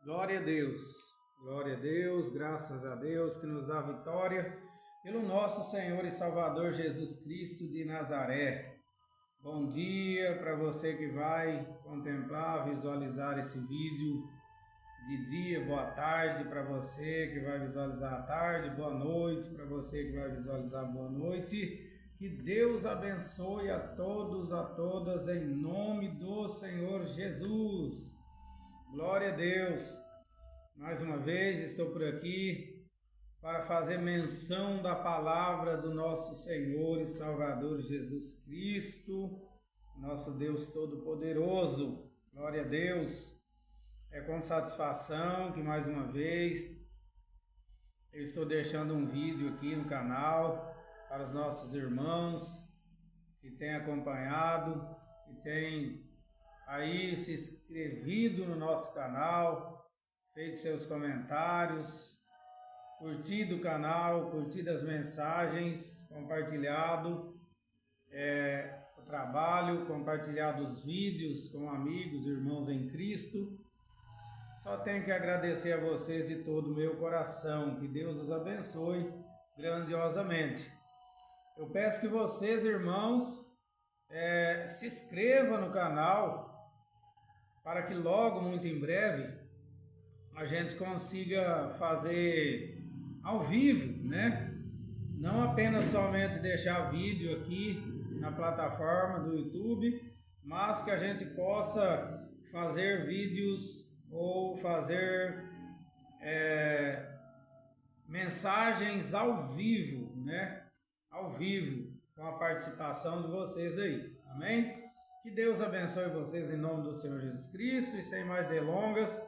Glória a Deus, graças a Deus que nos dá vitória pelo nosso Senhor e Salvador Jesus Cristo de Nazaré. Bom dia para você que vai contemplar, visualizar esse vídeo de dia, boa tarde para você que vai visualizar à tarde, boa noite para você que vai visualizar boa noite. Que Deus abençoe a todos, a todas, em nome do Senhor Jesus. Glória a Deus. Mais uma vez estou por aqui para fazer menção da palavra do nosso Senhor e Salvador Jesus Cristo, nosso Deus Todo-Poderoso. Glória a Deus. É com satisfação que mais uma vez eu estou deixando um vídeo aqui no canal para os nossos irmãos que têm acompanhado, que têm aí se inscrevido no nosso canal, feito seus comentários, curtido o canal, curtido as mensagens, compartilhado o trabalho, compartilhado os vídeos com amigos, irmãos em Cristo. Só tenho que agradecer a vocês de todo o meu coração. Que Deus os abençoe grandiosamente. Eu peço que vocês, irmãos, se inscrevam no canal para que logo, muito em breve, a gente consiga fazer ao vivo, né? Não apenas somente deixar vídeo aqui na plataforma do YouTube, mas que a gente possa fazer vídeos ou fazer mensagens ao vivo, né? Ao vivo, com a participação de vocês aí, amém? Que Deus abençoe vocês em nome do Senhor Jesus Cristo e sem mais delongas,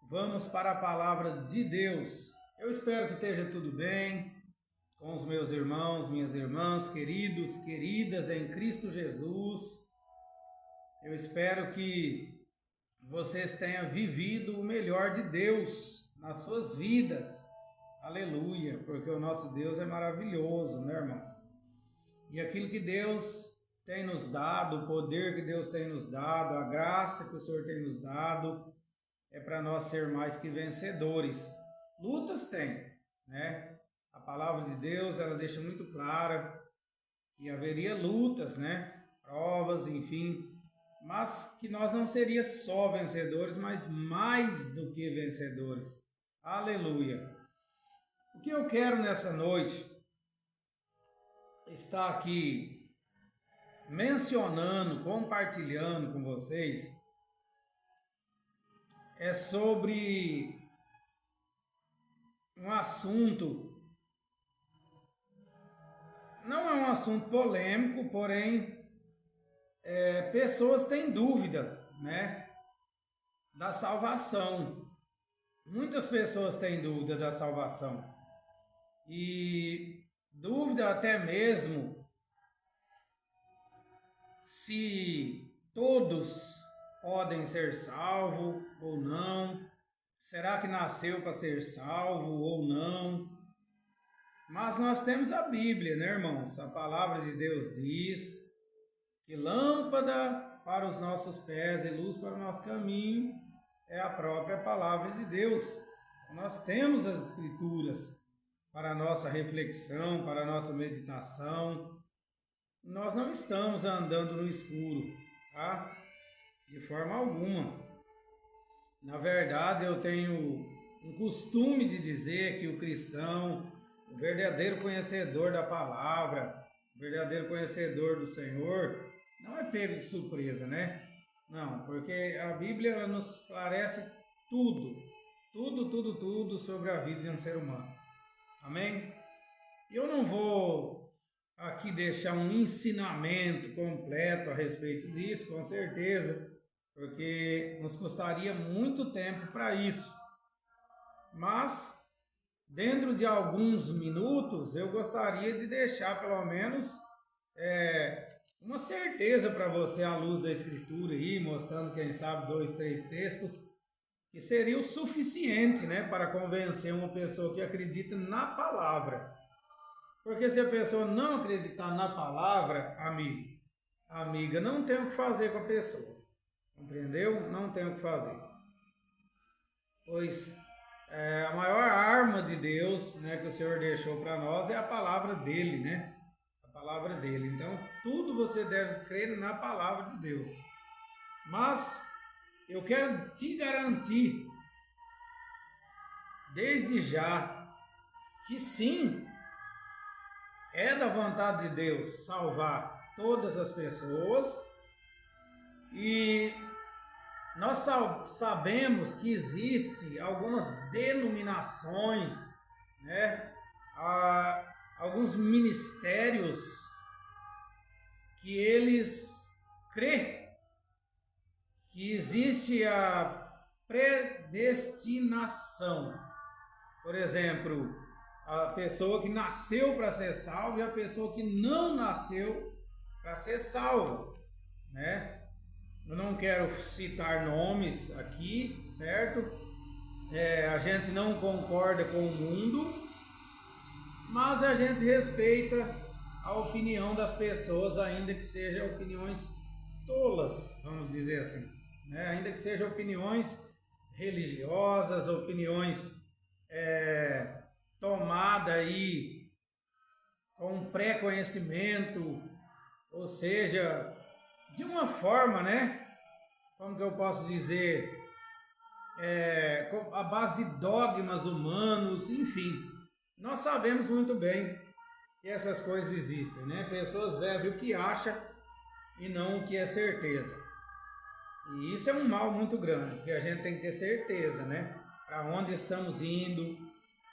vamos para a palavra de Deus. Eu espero que esteja tudo bem com os meus irmãos, minhas irmãs, queridos, queridas em Cristo Jesus. Eu espero que vocês tenham vivido o melhor de Deus nas suas vidas. Aleluia, porque o nosso Deus é maravilhoso, né, irmãos? E aquilo que Deus tem nos dado, o poder que Deus tem nos dado, a graça que o Senhor tem nos dado, é para nós ser mais que vencedores. Lutas tem, né? A palavra de Deus, ela deixa muito clara que haveria lutas, né? Provas, enfim, mas que nós não seríamos só vencedores, mas mais do que vencedores. Aleluia! O que eu quero nessa noite estar aqui mencionando, compartilhando com vocês é sobre um assunto, não é um assunto polêmico, porém pessoas têm dúvida, né, da salvação. Muitas pessoas têm dúvida da salvação e dúvida até mesmo se todos podem ser salvos ou não. Será que nasceu para ser salvo ou não? Mas nós temos a Bíblia, né, irmãos? A palavra de Deus diz que lâmpada para os nossos pés e luz para o nosso caminho é a própria palavra de Deus. Nós temos as Escrituras para a nossa reflexão, para a nossa meditação. Nós não estamos andando no escuro, tá? De forma alguma. Na verdade, eu tenho um costume de dizer que o cristão, o verdadeiro conhecedor da palavra, o verdadeiro conhecedor do Senhor, não é pego de surpresa, né? Não, porque a Bíblia ela nos esclarece tudo sobre a vida de um ser humano. Amém? Eu não vou aqui deixar um ensinamento completo a respeito disso, com certeza, porque nos custaria muito tempo para isso. Mas, dentro de alguns minutos, eu gostaria de deixar pelo menos uma certeza para você à luz da Escritura aí, mostrando, quem sabe, 2, 3 textos, que seria o suficiente, né, para convencer uma pessoa que acredita na palavra. Porque se a pessoa não acreditar na palavra, amiga, não tem o que fazer com a pessoa. Compreendeu? Não tem o que fazer. pois a maior arma de Deus, né, que o Senhor deixou para nós é a palavra dele, né? A palavra dele. Então, tudo você deve crer na palavra de Deus. Mas eu quero te garantir, desde já, que sim, é da vontade de Deus salvar todas as pessoas, e nós sabemos que existem algumas denominações, né? Alguns ministérios que eles crê que existe a predestinação. Por exemplo, a pessoa que nasceu para ser salva e a pessoa que não nasceu para ser salva, né? Eu não quero citar nomes aqui, certo? A gente não concorda com o mundo, mas a gente respeita a opinião das pessoas, ainda que sejam opiniões tolas, vamos dizer assim, né? Ainda que sejam opiniões religiosas, opiniões tomadas aí com pré-conhecimento, ou seja, de uma forma, né? Como que eu posso dizer? A base de dogmas humanos, enfim. Nós sabemos muito bem que essas coisas existem, né? Pessoas vivem o que acham e não o que é certeza. E isso é um mal muito grande, porque a gente tem que ter certeza, né? Para onde estamos indo,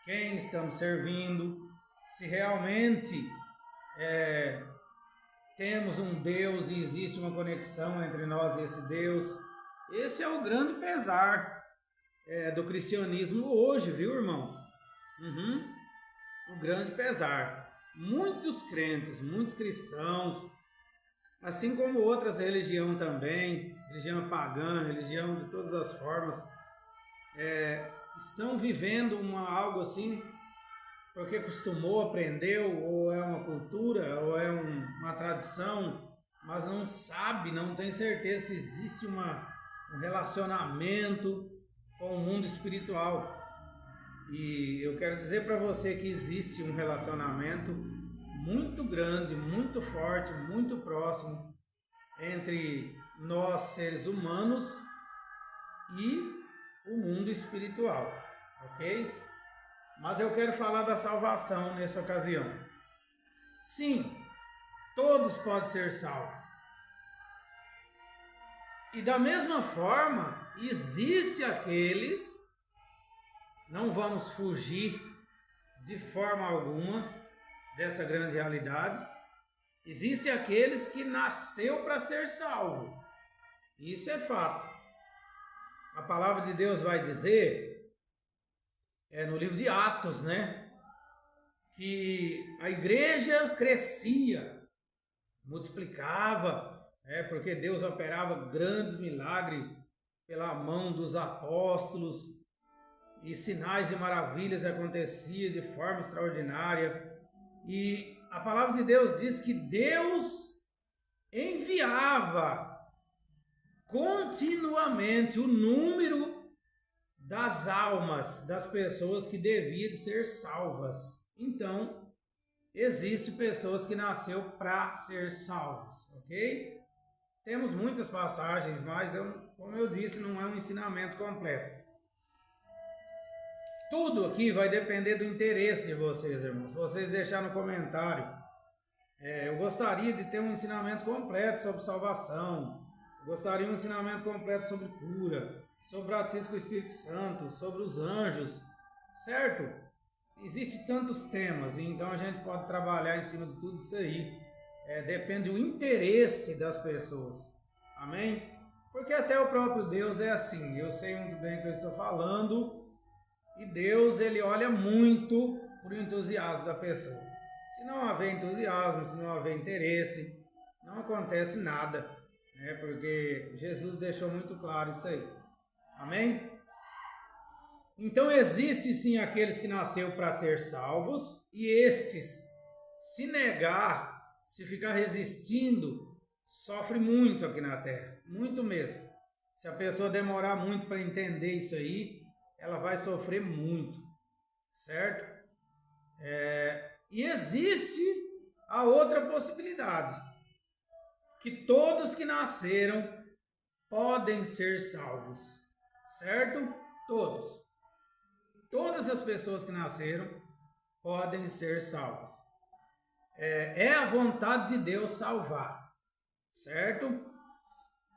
quem estamos servindo, se realmente temos um Deus e existe uma conexão entre nós e esse Deus. Esse é o grande pesar do cristianismo hoje, viu, irmãos? O grande pesar. Muitos crentes, muitos cristãos, assim como outras religiões também, religião pagã, religião de todas as formas, estão vivendo algo assim, porque costumou, aprendeu, ou é uma cultura, ou é uma tradição, mas não sabe, não tem certeza se existe um relacionamento com o mundo espiritual. E eu quero dizer para você que existe um relacionamento muito grande, muito forte, muito próximo entre nós, seres humanos, e o mundo espiritual, ok? Mas eu quero falar da salvação nessa ocasião. Sim, todos podem ser salvos. E da mesma forma, existe aqueles, não vamos fugir de forma alguma dessa grande realidade, existe aqueles que nasceu para ser salvo. Isso é fato. A palavra de Deus vai dizer, no livro de Atos, né? Que a igreja crescia, multiplicava, porque Deus operava grandes milagres pela mão dos apóstolos, e sinais e maravilhas aconteciam de forma extraordinária. E a palavra de Deus diz que Deus enviava continuamente o número das almas das pessoas que deviam ser salvas. Então, existem pessoas que nasceu para ser salvos, ok? Temos muitas passagens, mas como eu disse, não é um ensinamento completo. Tudo aqui vai depender do interesse de vocês, irmãos. Se vocês deixarem no comentário, eu gostaria de ter um ensinamento completo sobre salvação, eu gostaria de um ensinamento completo sobre cura, sobre o batismo com o Espírito Santo, sobre os anjos, certo? Existem tantos temas, então a gente pode trabalhar em cima de tudo isso aí. Depende do interesse das pessoas, amém? Porque até o próprio Deus é assim, eu sei muito bem o que eu estou falando, e Deus, ele olha muito para o entusiasmo da pessoa. Se não haver entusiasmo, se não haver interesse, não acontece nada, né? Porque Jesus deixou muito claro isso aí. Amém? Então existe sim aqueles que nasceram para ser salvos, e estes, se negar, se ficar resistindo, sofre muito aqui na terra, muito mesmo. Se a pessoa demorar muito para entender isso aí, ela vai sofrer muito, certo? E existe a outra possibilidade, que todos que nasceram podem ser salvos, certo? Todos. Todas as pessoas que nasceram podem ser salvas. É a vontade de Deus salvar, certo?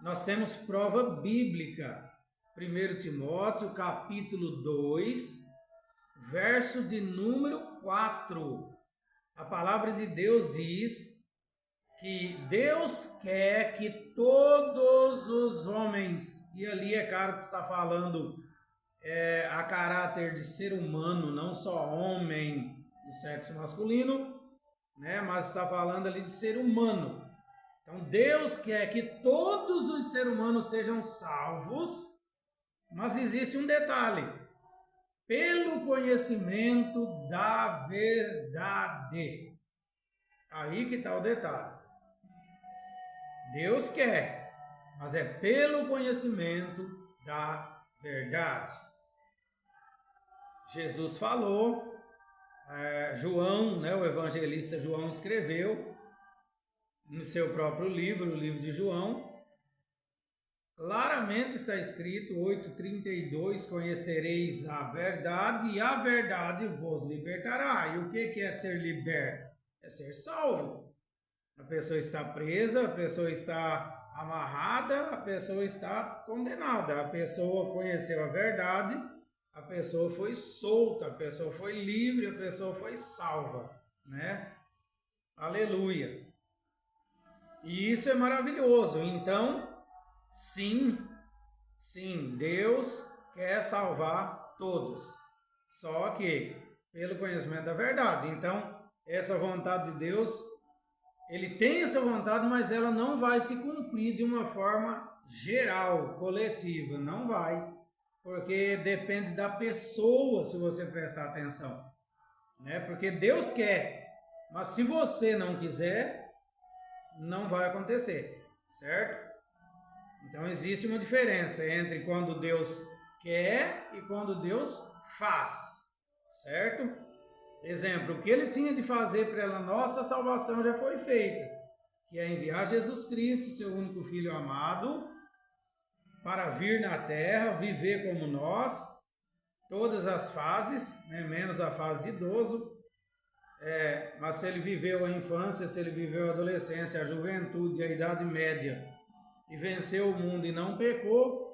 Nós temos prova bíblica. 1 Timóteo, capítulo 2, verso de número 4. A palavra de Deus diz que Deus quer que todos os homens, e ali é claro que está falando a caráter de ser humano, não só homem do sexo masculino, né? Mas está falando ali de ser humano. Então Deus quer que todos os seres humanos sejam salvos, mas existe um detalhe: pelo conhecimento da verdade. Aí que está o detalhe. Deus quer, mas é pelo conhecimento da verdade. Jesus falou, João, né, o evangelista João escreveu no seu próprio livro, o livro de João, claramente está escrito, 8:32, conhecereis a verdade e a verdade vos libertará. E o que é ser liberto? É ser salvo. A pessoa está presa, a pessoa está amarrada, a pessoa está condenada. A pessoa conheceu a verdade, a pessoa foi solta, a pessoa foi livre, a pessoa foi salva, né? Aleluia. E isso é maravilhoso. Então, sim, Deus quer salvar todos. Só que pelo conhecimento da verdade. Então, essa vontade de Deus, Ele tem essa vontade, mas ela não vai se cumprir de uma forma geral, coletiva. Não vai. Porque depende da pessoa, se você prestar atenção, né? Porque Deus quer, mas se você não quiser, não vai acontecer, certo? Então existe uma diferença entre quando Deus quer e quando Deus faz, certo? Exemplo, o que Ele tinha de fazer pela nossa salvação já foi feita, que é enviar Jesus Cristo, seu único Filho amado, para vir na terra, viver como nós, todas as fases, né, menos a fase de idoso, mas se ele viveu a infância, se ele viveu a adolescência, a juventude, a idade média, e venceu o mundo e não pecou,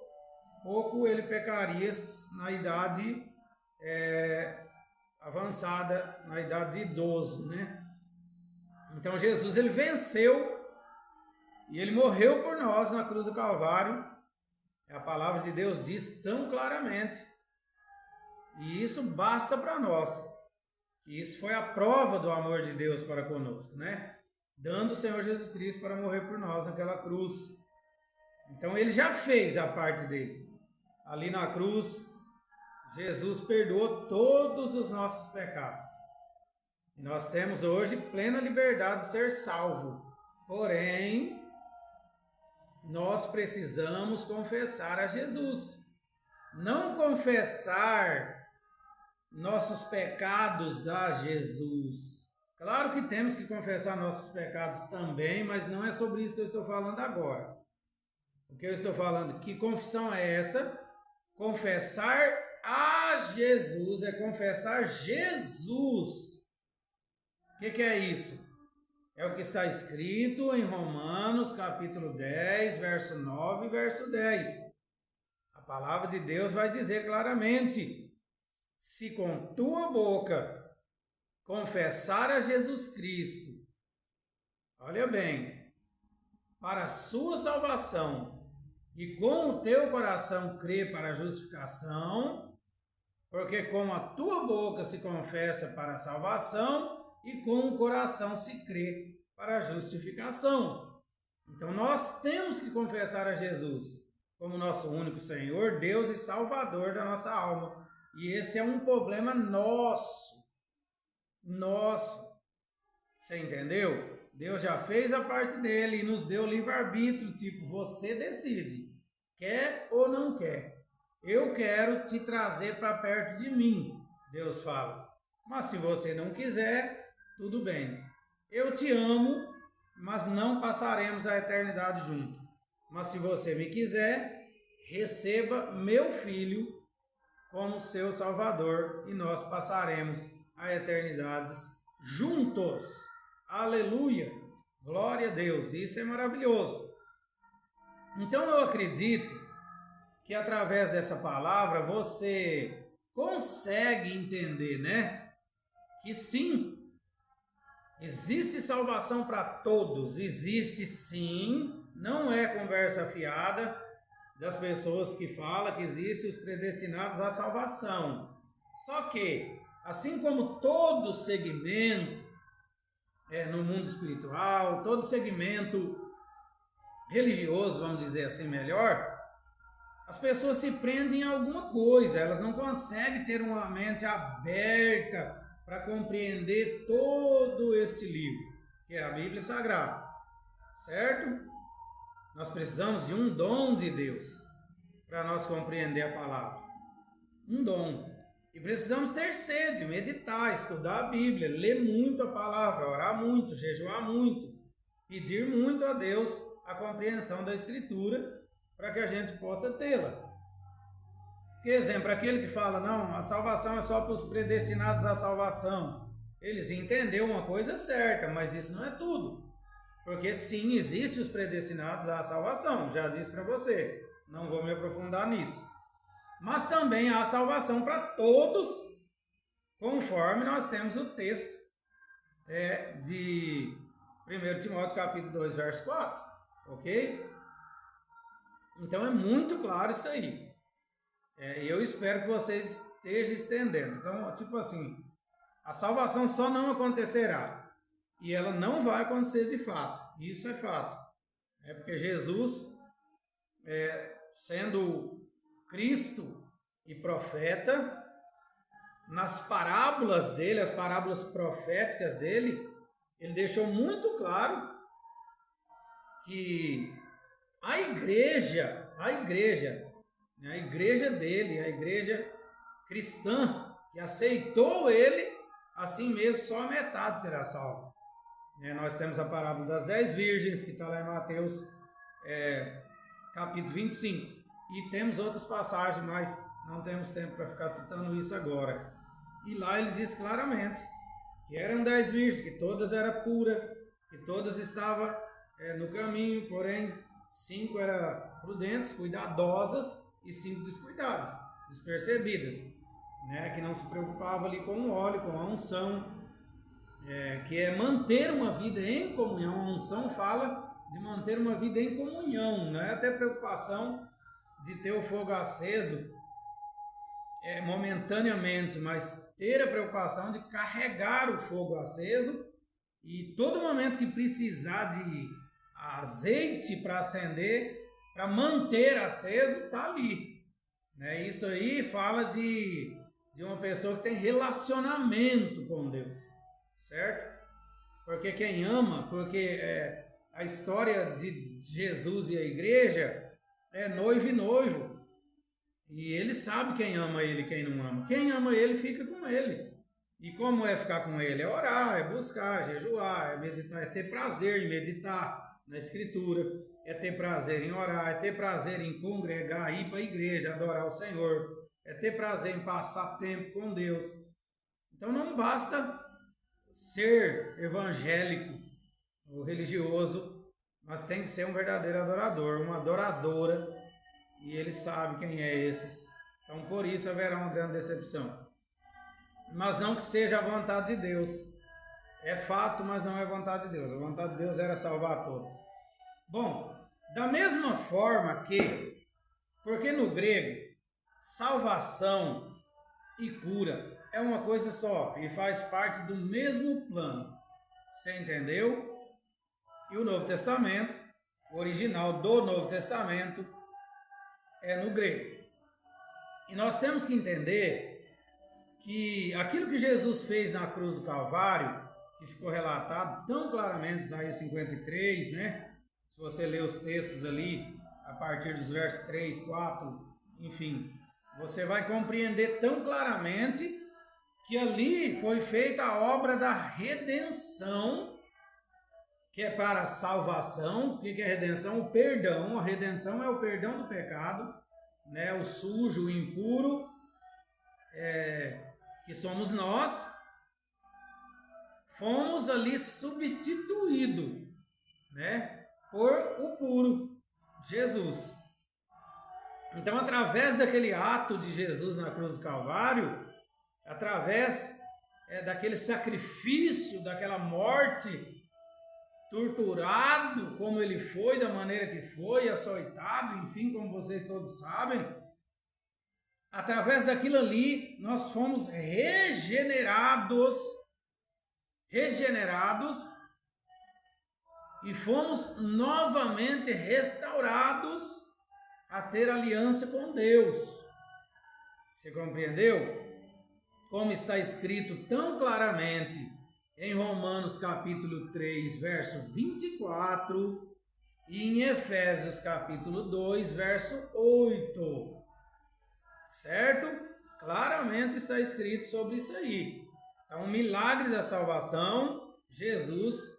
pouco ele pecaria na idade avançada, na idade de idoso, né? Então Jesus, ele venceu e ele morreu por nós na cruz do Calvário. A palavra de Deus diz tão claramente, e isso basta para nós. Isso foi a prova do amor de Deus para conosco, né? Dando o Senhor Jesus Cristo para morrer por nós naquela cruz. Então Ele já fez a parte dele. Ali na cruz, Jesus perdoou todos os nossos pecados. E nós temos hoje plena liberdade de ser salvo. Porém, nós precisamos confessar a Jesus. Não confessar nossos pecados a Jesus. Claro que temos que confessar nossos pecados também, mas não é sobre isso que eu estou falando agora. O que eu estou falando, que confissão é essa? Confessar a Jesus, é confessar Jesus. O que é isso? É o que está escrito em Romanos, capítulo 10, verso 9 e verso 10. A palavra de Deus vai dizer claramente: se com tua boca confessar a Jesus Cristo, olha bem, para a sua salvação, e com o teu coração crer para a justificação, porque com a tua boca se confessa para a salvação, e com o coração se crê para a justificação. Então nós temos que confessar a Jesus como nosso único Senhor, Deus e Salvador da nossa alma. E esse é um problema nosso. Você entendeu? Deus já fez a parte dele e nos deu livre-arbítrio, tipo, você decide, quer ou não quer. eu quero te trazer para perto de mim, Deus fala. Mas se você não quiser, tudo bem. Eu te amo, mas não passaremos a eternidade junto. Mas se você me quiser, receba meu filho como seu Salvador e nós passaremos a eternidades juntos. Aleluia! Glória a Deus! Isso é maravilhoso. Então eu acredito que através dessa palavra você consegue entender, né? Que sim, existe salvação para todos, existe sim, não é conversa fiada das pessoas que falam que existem os predestinados à salvação. Só que, assim como todo segmento no mundo espiritual, todo segmento religioso, vamos dizer assim melhor, as pessoas se prendem em alguma coisa, elas não conseguem ter uma mente aberta para compreender todo este livro, que é a Bíblia Sagrada, certo? Nós precisamos de um dom de Deus para nós compreender a palavra, um dom. E precisamos ter sede, meditar, estudar a Bíblia, ler muito a palavra, orar muito, jejuar muito, pedir muito a Deus a compreensão da Escritura para que a gente possa tê-la. Por exemplo, aquele que fala, não, a salvação é só para os predestinados à salvação. Eles entenderam uma coisa certa, mas isso não é tudo. Porque sim, existem os predestinados à salvação, já disse para você, não vou me aprofundar nisso. Mas também há salvação para todos, conforme nós temos o texto de 1 Timóteo capítulo 2, verso 4, ok? Então é muito claro isso aí. Eu espero que vocês estejam estendendo. Então, tipo assim, a salvação só não acontecerá. E ela não vai acontecer de fato. Isso é fato. É porque Jesus, sendo Cristo e profeta, nas parábolas dele, as parábolas proféticas dele, ele deixou muito claro que a igreja dele, a igreja cristã, que aceitou ele, assim mesmo, só a metade será salva. Nós temos a parábola das 10 virgens, que está lá em Mateus capítulo 25. E temos outras passagens, mas não temos tempo para ficar citando isso agora. E lá ele diz claramente que eram 10 virgens, que todas eram puras, que todas estavam no caminho, porém 5 eram prudentes, cuidadosas, e 5 descuidadas, despercebidas, que não se preocupavam ali com o óleo, com a unção, que é manter uma vida em comunhão. A unção fala de manter uma vida em comunhão, não é até preocupação de ter o fogo aceso momentaneamente, mas ter a preocupação de carregar o fogo aceso e todo momento que precisar de azeite para acender, para manter aceso, está ali. Isso aí fala de uma pessoa que tem relacionamento com Deus, certo? Porque quem ama, a história de Jesus e a igreja é noivo e noivo. E ele sabe quem ama ele e quem não ama. Quem ama ele fica com ele. E como é ficar com ele? É orar, é buscar, é jejuar, é meditar, é ter prazer em meditar na Escritura, é ter prazer em orar, é ter prazer em congregar, ir para a igreja, adorar o Senhor, é ter prazer em passar tempo com Deus. Então não basta ser evangélico ou religioso, mas tem que ser um verdadeiro adorador, uma adoradora, e ele sabe quem é esses. Então por isso haverá uma grande decepção. Mas não que seja a vontade de Deus. É fato, mas não é vontade de Deus. A vontade de Deus era salvar todos. Bom, da mesma forma que, porque no grego, salvação e cura é uma coisa só e faz parte do mesmo plano. Você entendeu? E o Novo Testamento, o original do Novo Testamento, é no grego. E nós temos que entender que aquilo que Jesus fez na cruz do Calvário, que ficou relatado tão claramente em Isaías 53, Se você ler os textos ali, a partir dos versos 3, 4, enfim, você vai compreender tão claramente que ali foi feita a obra da redenção, que é para a salvação. O que é redenção? O perdão. A redenção é o perdão do pecado, né? O sujo, o impuro, que somos nós, fomos ali substituídos, né, por o puro, Jesus. Então, através daquele ato de Jesus na cruz do Calvário, através daquele sacrifício, daquela morte, torturado como ele foi, da maneira que foi, açoitado, enfim, como vocês todos sabem, através daquilo ali, nós fomos regenerados e fomos novamente restaurados a ter aliança com Deus. Você compreendeu? Como está escrito tão claramente em Romanos capítulo 3, verso 24 e em Efésios capítulo 2, verso 8. Certo? Claramente está escrito sobre isso aí. Então, o milagre da salvação, Jesus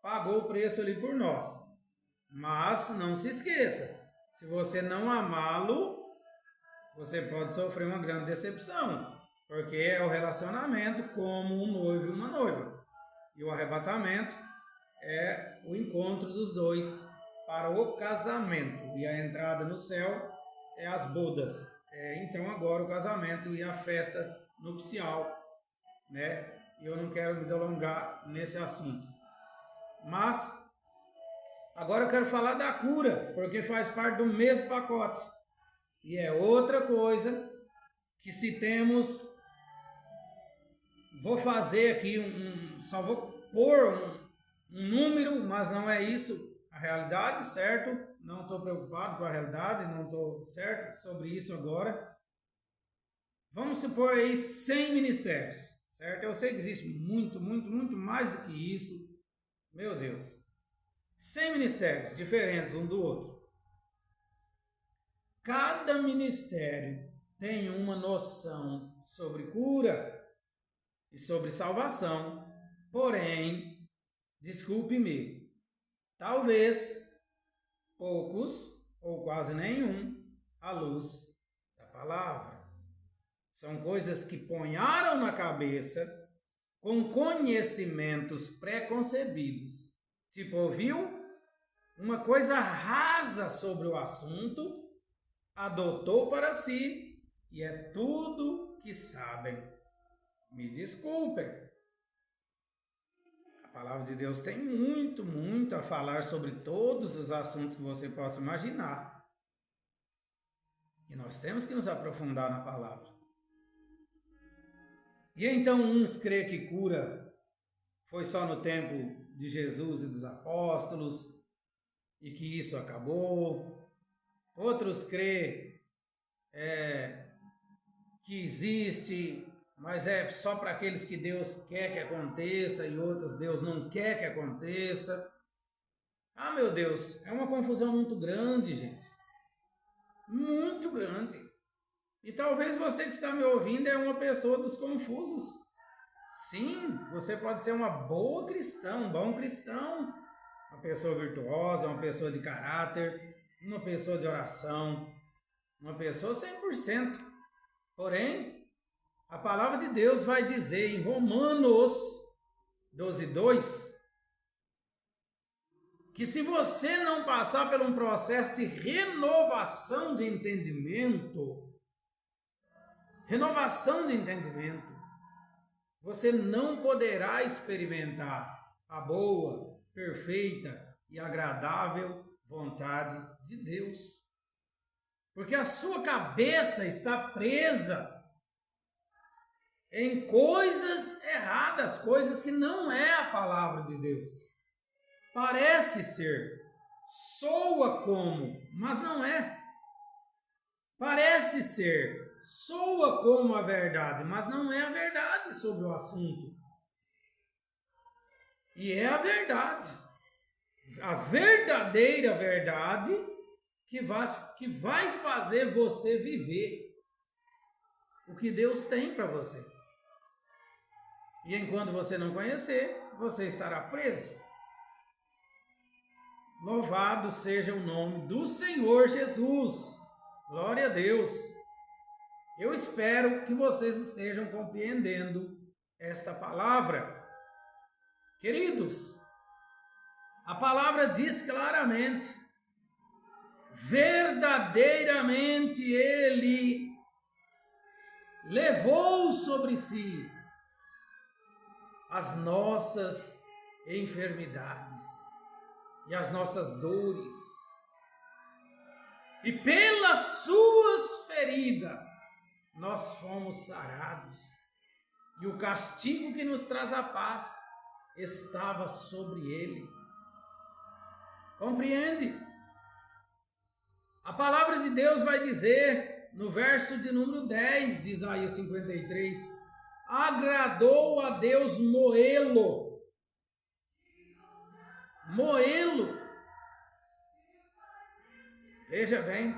pagou o preço ali por nós. Mas não se esqueça, se você não amá-lo, você pode sofrer uma grande decepção, porque é o relacionamento como um noivo e uma noiva. E o arrebatamento é o encontro dos dois para o casamento. E a entrada no céu é as bodas. Então agora o casamento e a festa nupcial, né? Eu não quero me delongar nesse assunto. Mas agora eu quero falar da cura, porque faz parte do mesmo pacote. E é outra coisa que se temos... Vou fazer aqui só vou pôr um número, mas não é isso a realidade, certo? Não estou preocupado com a realidade, não estou certo sobre isso agora. Vamos supor aí 100 ministérios, certo? Eu sei que existe muito mais do que isso. Meu Deus. 100 ministérios diferentes um do outro. Cada ministério tem uma noção sobre cura e sobre salvação. Porém, desculpe-me, talvez poucos ou quase nenhum à luz da palavra. São coisas que ponharam na cabeça com conhecimentos pré-concebidos. Tipo, ouviu uma coisa rasa sobre o assunto, adotou para si e é tudo que sabem. Me desculpem. A palavra de Deus tem muito a falar sobre todos os assuntos que você possa imaginar. E nós temos que nos aprofundar na palavra. E então uns creem que cura foi só no tempo de Jesus e dos apóstolos e que isso acabou. Outros creem que existe, mas é só para aqueles que Deus quer que aconteça e outros Deus não quer que aconteça. Ah, meu Deus, é uma confusão muito grande, gente. Muito grande. E talvez você que está me ouvindo é uma pessoa dos confusos. Sim, você pode ser uma boa cristã, um bom cristão, uma pessoa virtuosa, uma pessoa de caráter, uma pessoa de oração, uma pessoa 100%. Porém, a palavra de Deus vai dizer em Romanos 12:2 que se você não passar por um processo de renovação de entendimento, você não poderá experimentar a boa, perfeita e agradável vontade de Deus. Porque a sua cabeça está presa em coisas erradas, coisas que não é a palavra de Deus. Parece ser, soa como, mas não é. Parece ser, soa como a verdade, mas não é a verdade sobre o assunto. E é a verdade, a verdadeira verdade que vai fazer você viver. o que Deus tem para você. E enquanto você não conhecer, você estará preso. Louvado seja o nome do Senhor Jesus. Glória a Deus. Eu espero que vocês estejam compreendendo esta palavra. Queridos, a palavra diz claramente: verdadeiramente Ele levou sobre si as nossas enfermidades e as nossas dores, e pelas suas feridas nós fomos sarados, e o castigo que nos traz a paz estava sobre ele. Compreende? A palavra de Deus vai dizer no verso de número 10 de Isaías 53: agradou a Deus moê-lo. Moê-lo. Veja bem,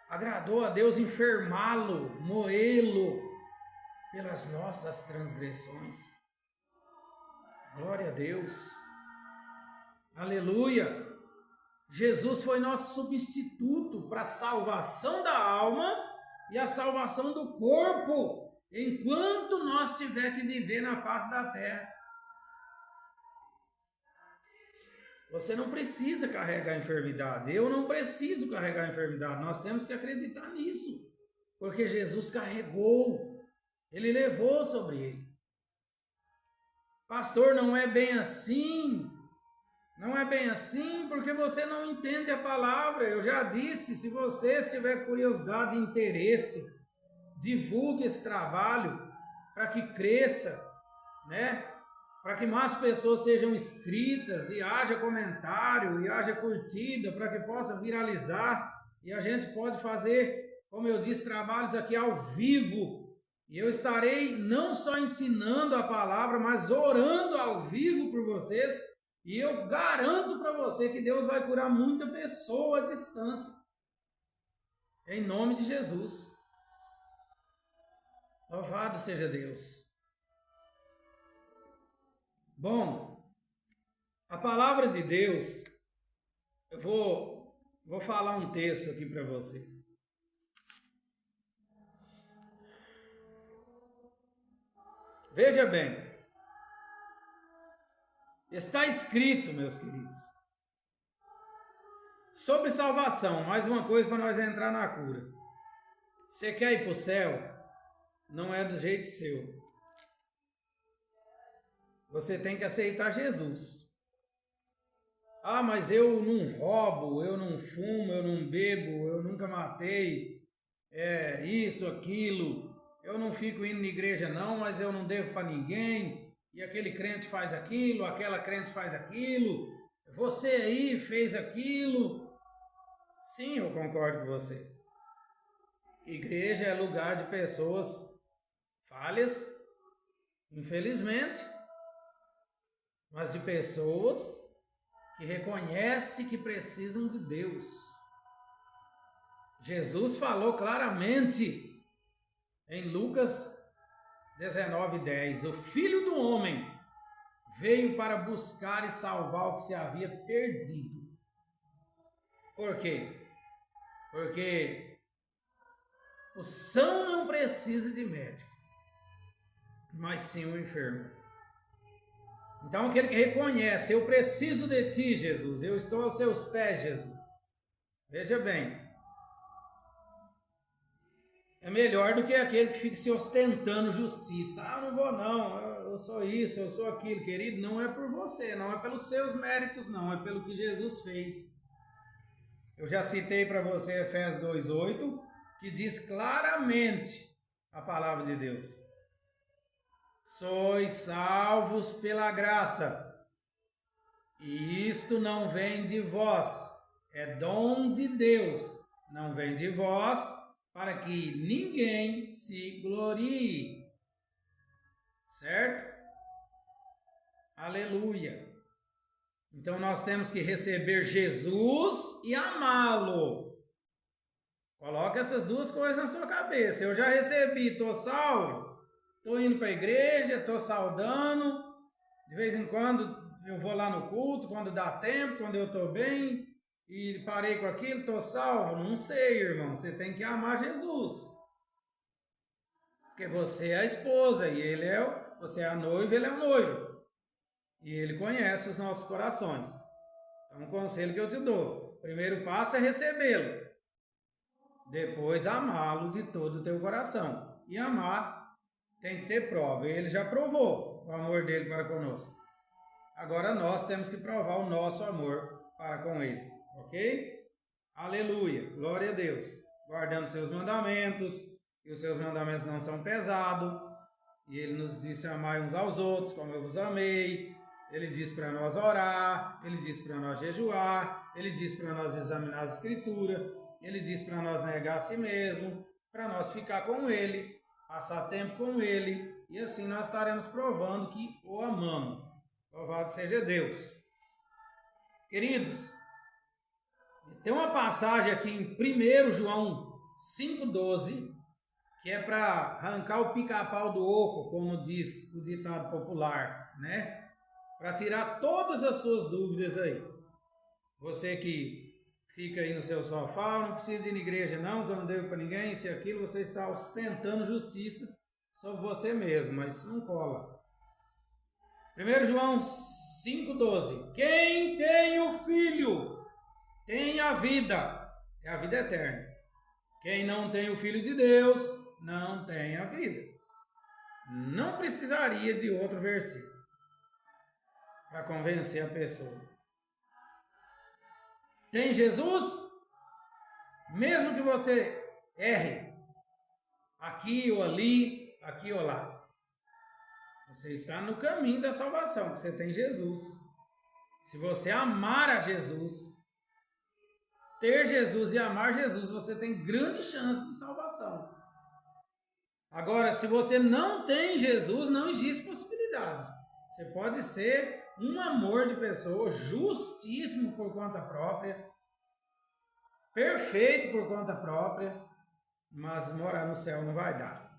agradou a Deus enfermá-lo, moê-lo pelas nossas transgressões. Glória a Deus. Aleluia. Jesus foi nosso substituto para a salvação da alma e a salvação do corpo, enquanto nós tiver que viver na face da terra. Você não precisa carregar a enfermidade. Eu não preciso carregar a enfermidade. Nós temos que acreditar nisso. Porque Jesus carregou. Ele levou sobre ele. Pastor, não é bem assim. Não é bem assim porque você não entende a palavra. Eu já disse, se você tiver curiosidade e interesse, divulgue esse trabalho para que cresça, né? Para que mais pessoas sejam inscritas e haja comentário e haja curtida, para que possa viralizar. E a gente pode fazer, como eu disse, trabalhos aqui ao vivo. E eu estarei não só ensinando a palavra, mas orando ao vivo por vocês. E eu garanto para você que Deus vai curar muita pessoa à distância. Em nome de Jesus. Louvado seja Deus. Bom, a palavra de Deus, eu vou falar um texto aqui para você. Veja bem, está escrito, meus queridos, sobre salvação, mais uma coisa para nós entrar na cura. Você quer ir para o céu? Não é do jeito seu. Você tem que aceitar Jesus. Ah, mas eu não roubo, eu não fumo, eu não bebo, eu nunca matei, isso, aquilo. Eu não fico indo na igreja não, mas eu não devo para ninguém. E aquele crente faz aquilo, aquela crente faz aquilo. Você aí fez aquilo. Sim, eu concordo com você. Igreja é lugar de pessoas falhas, infelizmente, mas de pessoas que reconhecem que precisam de Deus. Jesus falou claramente em Lucas 19:10, o Filho do Homem veio para buscar e salvar o que se havia perdido. Por quê? Porque o são não precisa de médico, mas sim o enfermo. Então aquele que reconhece, eu preciso de ti, Jesus, eu estou aos seus pés, Jesus. Veja bem, é melhor do que aquele que fica se ostentando justiça. Ah, não vou não, eu sou isso, eu sou aquilo, querido. Não é por você, não é pelos seus méritos, não, é pelo que Jesus fez. Eu já citei para você Efésios 2:8, que diz claramente a palavra de Deus. Sois salvos pela graça, e isto não vem de vós, é dom de Deus, não vem de vós, para que ninguém se glorie. Certo? Aleluia. Então nós temos que receber Jesus e amá-lo. Coloca essas duas coisas na sua cabeça. Eu já recebi, estou salvo, estou indo para a igreja, estou saudando, de vez em quando eu vou lá no culto, quando dá tempo, quando eu estou bem, e parei com aquilo, estou salvo. Não sei, irmão, você tem que amar Jesus. Porque você é a esposa, e você é a noiva, ele é o noivo. E ele conhece os nossos corações. Então, um conselho que eu te dou. O primeiro passo é recebê-lo. Depois, amá-lo de todo o teu coração. E amar tem que ter prova. Ele já provou o amor dele para conosco. Agora nós temos que provar o nosso amor para com ele. Ok? Aleluia. Glória a Deus. Guardando seus mandamentos. E os seus mandamentos não são pesados. E ele nos disse amar uns aos outros, como eu vos amei. Ele diz para nós orar, ele diz para nós jejuar, ele diz para nós examinar as escrituras, ele diz para nós negar a si mesmo, para nós ficar com ele, passar tempo com ele, e assim nós estaremos provando que o amamos. Louvado seja Deus. Queridos, tem uma passagem aqui em 1 João 5,12, que é para arrancar o pica-pau do oco, como diz o ditado popular, né? Para tirar todas as suas dúvidas aí. Você que fica aí no seu sofá, não precisa ir na igreja não, que eu não devo para ninguém, isso e aquilo, você está ostentando justiça sobre você mesmo, mas isso não cola. 1 João 5,12. Quem tem o Filho tem a vida, é a vida eterna. Quem não tem o Filho de Deus não tem a vida. Não precisaria de outro versículo para convencer a pessoa. Tem Jesus? Mesmo que você erre aqui ou ali, aqui ou lá, você está no caminho da salvação, porque você tem Jesus. Se você amar a Jesus, ter Jesus e amar Jesus, você tem grande chance de salvação. Agora, se você não tem Jesus, não existe possibilidade. Você pode ser um amor de pessoa, justíssimo por conta própria, perfeito por conta própria, mas morar no céu não vai dar.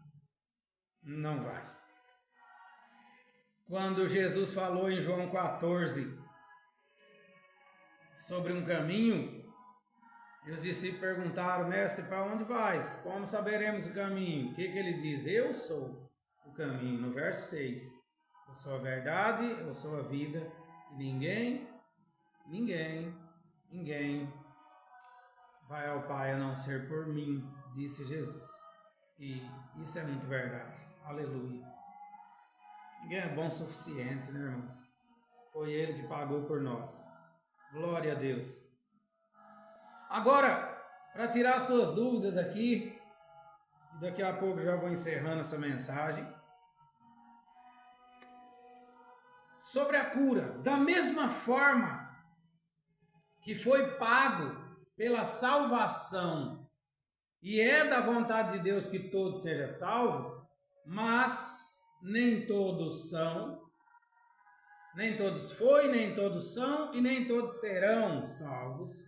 Não vai. Quando Jesus falou em João 14 sobre um caminho, e os discípulos perguntaram, mestre, para onde vais? Como saberemos o caminho? O que ele diz? Eu sou o caminho. No verso 6. Eu sou a verdade, eu sou a vida. E ninguém vai ao Pai a não ser por mim, disse Jesus. E isso é muito verdade. Aleluia. Ninguém é bom o suficiente, né, irmãos? Foi Ele que pagou por nós. Glória a Deus. Agora, para tirar suas dúvidas aqui, e daqui a pouco já vou encerrando essa mensagem, sobre a cura, da mesma forma que foi pago pela salvação, e é da vontade de Deus que todos sejam salvos, mas nem todos são, nem todos foi, nem todos são, e nem todos serão salvos.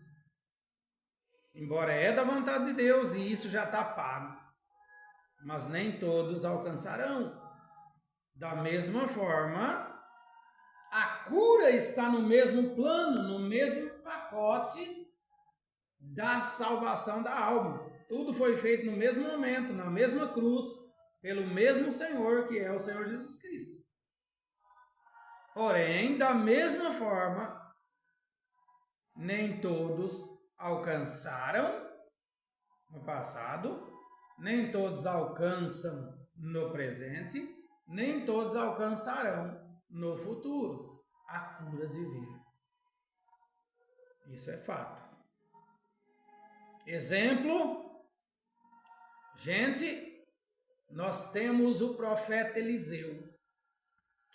Embora é da vontade de Deus e isso já está pago, mas nem todos alcançarão. Da mesma forma, a cura está no mesmo plano, no mesmo pacote da salvação da alma. Tudo foi feito no mesmo momento, na mesma cruz, pelo mesmo Senhor, que é o Senhor Jesus Cristo. Porém, da mesma forma, nem todos alcançaram no passado, nem todos alcançam no presente, nem todos alcançarão no futuro a cura divina. Isso é fato. Exemplo, gente, nós temos o profeta Eliseu,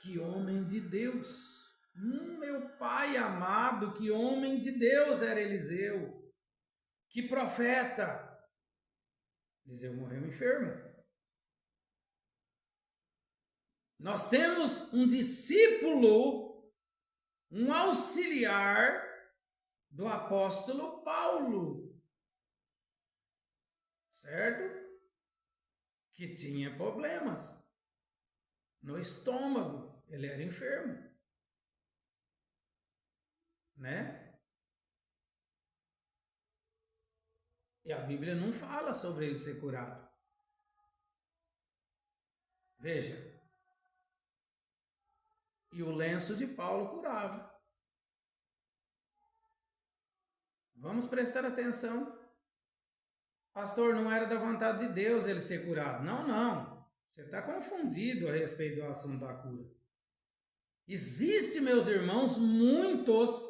que homem de Deus. Meu pai amado, que homem de Deus era Eliseu. Que profeta. Eliseu morreu enfermo. Nós temos um discípulo, um auxiliar do apóstolo Paulo. certo? Que tinha problemas no estômago, ele era enfermo, né? E a Bíblia não fala sobre ele ser curado. Veja, e o lenço de Paulo curava. Vamos prestar atenção. Pastor, não era da vontade de Deus ele ser curado. Não, não. Você está confundido a respeito do assunto da cura. Existe, meus irmãos, muitos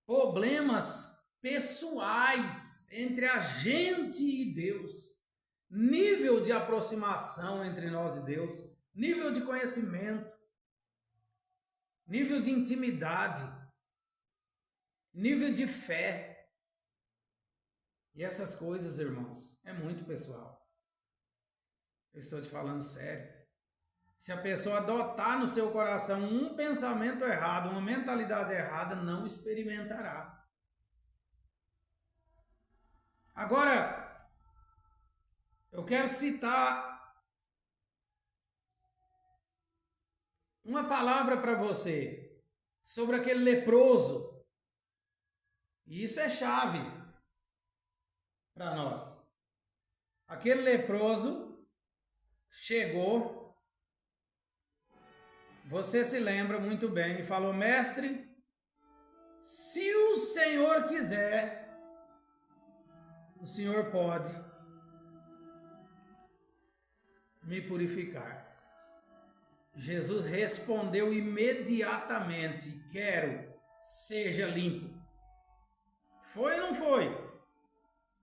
problemas pessoais entre a gente e Deus. Nível de aproximação entre nós e Deus. Nível de conhecimento. Nível de intimidade. Nível de fé. E essas coisas, irmãos, é muito pessoal. Eu estou te falando sério. Se a pessoa adotar no seu coração um pensamento errado, uma mentalidade errada, não experimentará. Agora, eu quero citar uma palavra para você sobre aquele leproso. E isso é chave para nós. Aquele leproso chegou, você se lembra muito bem, e falou: mestre, se o Senhor quiser, o Senhor pode me purificar. Jesus respondeu imediatamente: quero, seja limpo. Foi ou não foi?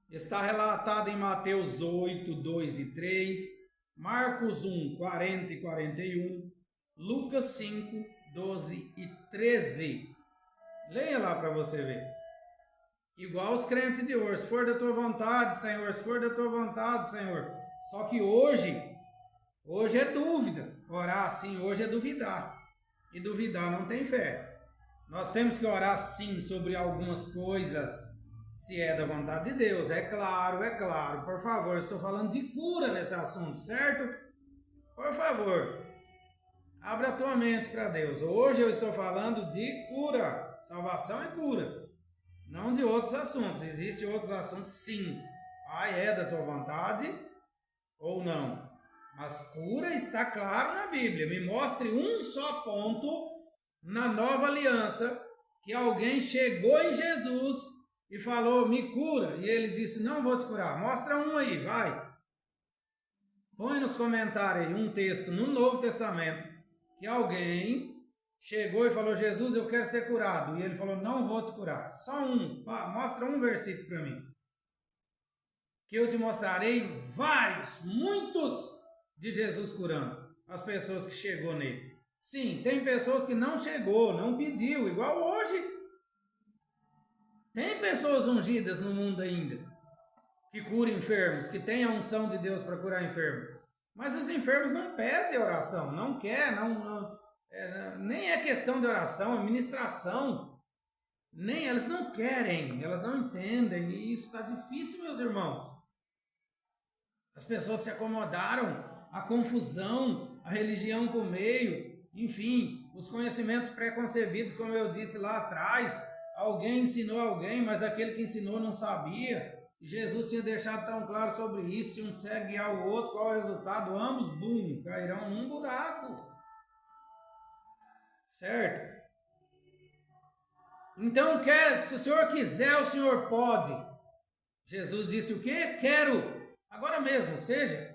Está relatado em Mateus 8, 2 e 3, Marcos 1, 40 e 41, Lucas 5, 12 e 13. Leia lá para você ver. Igual os crentes de hoje: se for da tua vontade, Senhor, se for da tua vontade, Senhor. Só que hoje é dúvida. Orar assim hoje é duvidar. E duvidar não tem fé. Nós temos que orar sim sobre algumas coisas, se é da vontade de Deus, é claro. Por favor, estou falando de cura nesse assunto, certo? Por favor, abra a tua mente para Deus. Hoje eu estou falando de cura, salvação e cura, não de outros assuntos. Existem outros assuntos, sim. É da tua vontade ou não? Mas cura está claro na Bíblia. Me mostre um só ponto na nova aliança que alguém chegou em Jesus e falou: me cura, e ele disse: não vou te curar. Mostra um aí, vai. Põe nos comentários aí um texto no Novo Testamento que alguém chegou e falou: Jesus, eu quero ser curado, e ele falou: não vou te curar. Só um. Mostra um versículo para mim, que eu te mostrarei vários, muitos de Jesus curando as pessoas que chegou nele. Sim, tem pessoas que não chegou, não pediu, igual hoje. Tem pessoas ungidas no mundo ainda, que curam enfermos, que têm a unção de Deus para curar enfermos. Mas os enfermos não pedem oração, não quer, nem é questão de oração, é ministração. Nem elas não querem, elas não entendem, e isso está difícil, meus irmãos. As pessoas se acomodaram, a confusão, a religião com o meio, enfim, os conhecimentos preconcebidos, como eu disse lá atrás. Alguém ensinou alguém, mas aquele que ensinou não sabia. Jesus tinha deixado tão claro sobre isso: se um segue guiar o outro, qual é o resultado? Ambos, cairão num buraco. Certo? Então, se o Senhor quiser, o Senhor pode. Jesus disse o quê? Quero. Agora mesmo, seja.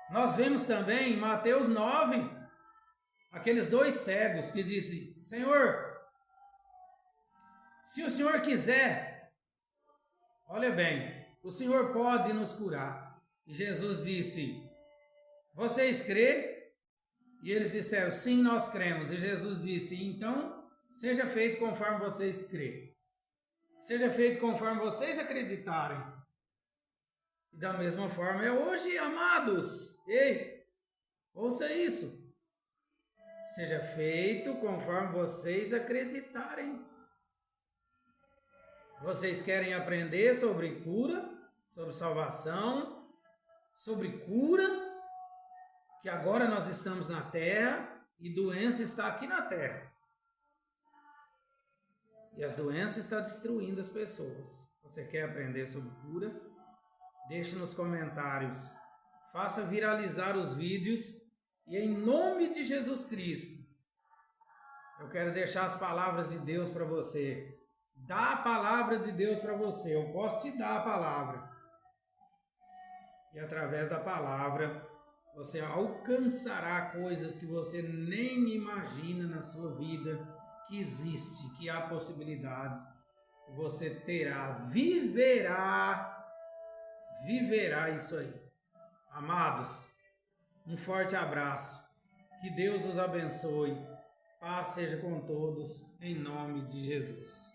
Nós vemos também em Mateus 9, aqueles dois cegos que dizem: Senhor, se o Senhor quiser, olha bem, o Senhor pode nos curar. E Jesus disse: vocês crêem? E eles disseram: sim, nós cremos. E Jesus disse: então, seja feito conforme vocês creem. Seja feito conforme vocês acreditarem. E da mesma forma é hoje, amados. Ei, ouça isso. Seja feito conforme vocês acreditarem. Vocês querem aprender sobre cura, sobre salvação, sobre cura, que agora nós estamos na terra e doença está aqui na terra. E as doenças estão destruindo as pessoas. Você quer aprender sobre cura? Deixe nos comentários. Faça viralizar os vídeos. E em nome de Jesus Cristo, eu quero deixar as palavras de Deus para você. Dá a palavra de Deus para você. Eu posso te dar a palavra. E através da palavra, você alcançará coisas que você nem imagina na sua vida que existe, que há possibilidade. Você viverá isso aí. Amados, um forte abraço. Que Deus os abençoe. Paz seja com todos, em nome de Jesus.